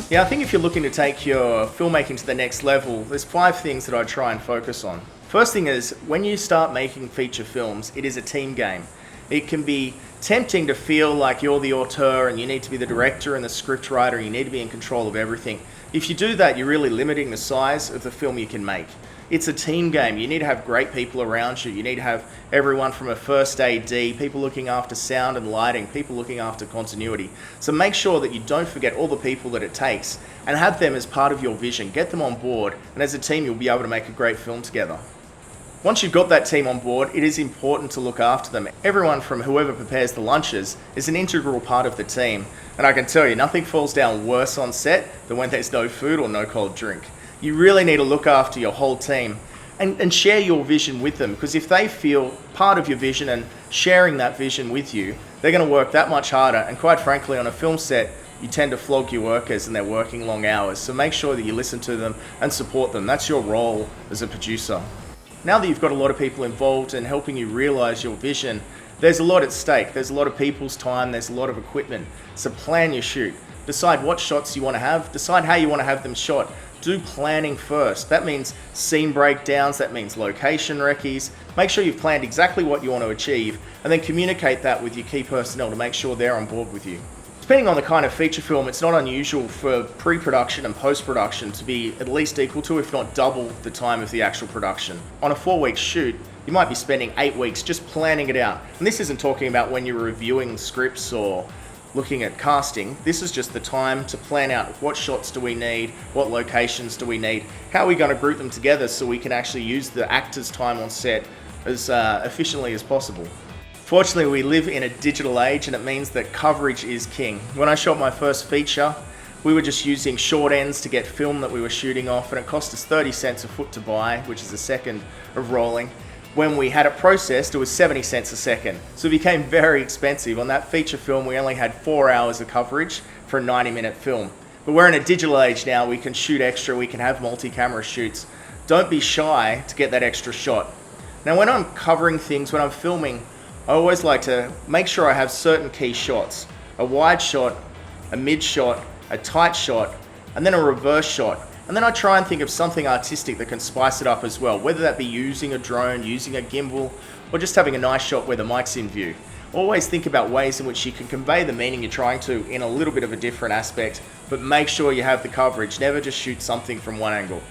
Yeah, I think if you're looking to take your filmmaking to the next level, there's 5 things that I try and focus on. First thing is, when you start making feature films, it is a team game. It can be tempting to feel like you're the auteur and you need to be the director and the script writer, you need to be in control of everything. If you do that, you're really limiting the size of the film you can make. It's a team game. You need to have great people around you. You need to have everyone from a first AD, people looking after sound and lighting, people looking after continuity. So make sure that you don't forget all the people that it takes and have them as part of your vision. Get them on board, and as a team you'll be able to make a great film together. Once you've got that team on board, it is important to look after them. Everyone from whoever prepares the lunches is an integral part of the team. And I can tell you, nothing falls down worse on set than when there's no food or no cold drink. You really need to look after your whole team and share your vision with them, because if they feel part of your vision and sharing that vision with you, they're going to work that much harder. And quite frankly, on a film set, you tend to flog your workers and they're working long hours. So make sure that you listen to them and support them. That's your role as a producer. Now that you've got a lot of people involved in helping you realize your vision, there's a lot at stake. There's a lot of people's time, there's a lot of equipment. So plan your shoot. Decide what shots you want to have, decide how you want to have them shot. Do planning first. That means scene breakdowns, that means location recce's. Make sure you've planned exactly what you want to achieve and then communicate that with your key personnel to make sure they're on board with you. Depending on the kind of feature film, it's not unusual for pre-production and post-production to be at least equal to, if not double, the time of the actual production. On a 4-week shoot, you might be spending 8 weeks just planning it out. And this isn't talking about when you're reviewing scripts or looking at casting. This is just the time to plan out what shots do we need, what locations do we need, how are we going to group them together so we can actually use the actors' time on set as efficiently as possible. Fortunately, we live in a digital age, and it means that coverage is king. When I shot my first feature, we were just using short ends to get film that we were shooting off, and it cost us 30 cents a foot to buy, which is a second of rolling. When we had it processed, it was 70 cents a second. So it became very expensive. On that feature film, we only had 4 hours of coverage for a 90-minute film. But we're in a digital age now. We can shoot extra, we can have multi-camera shoots. Don't be shy to get that extra shot. Now, when I'm covering things, when I'm filming, I always like to make sure I have certain key shots. A wide shot, a mid shot, a tight shot, and then a reverse shot. And then I try and think of something artistic that can spice it up as well, whether that be using a drone, using a gimbal, or just having a nice shot where the mic's in view. Always think about ways in which you can convey the meaning you're trying to in a little bit of a different aspect, but make sure you have the coverage. Never just shoot something from one angle.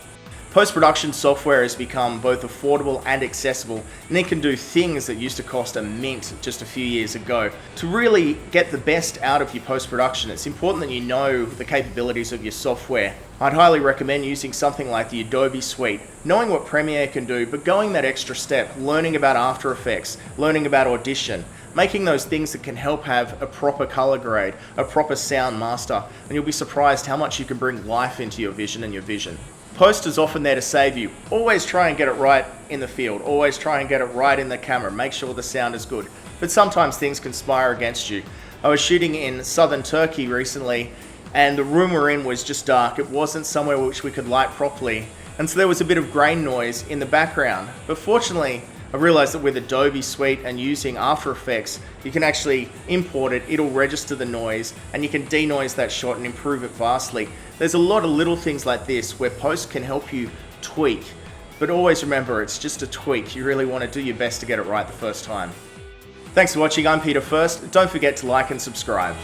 Post-production software has become both affordable and accessible, and it can do things that used to cost a mint just a few years ago. To really get the best out of your post-production, it's important that you know the capabilities of your software. I'd highly recommend using something like the Adobe Suite, knowing what Premiere can do, but going that extra step, learning about After Effects, learning about Audition, making those things that can help have a proper color grade, a proper sound master, and you'll be surprised how much you can bring life into your vision and your vision. Post is often there to save you. Always try and get it right in the field. Always try and get it right in the camera. Make sure the sound is good. But sometimes things conspire against you. I was shooting in southern Turkey recently, and the room we're in was just dark. It wasn't somewhere which we could light properly. And so there was a bit of grain noise in the background. But fortunately, I realized that with Adobe Suite and using After Effects, you can actually import it, it'll register the noise, and you can denoise that shot and improve it vastly. There's a lot of little things like this where post can help you tweak, but always remember it's just a tweak. You really want to do your best to get it right the first time. Thanks for watching. I'm Peter Furst. Don't forget to like and subscribe.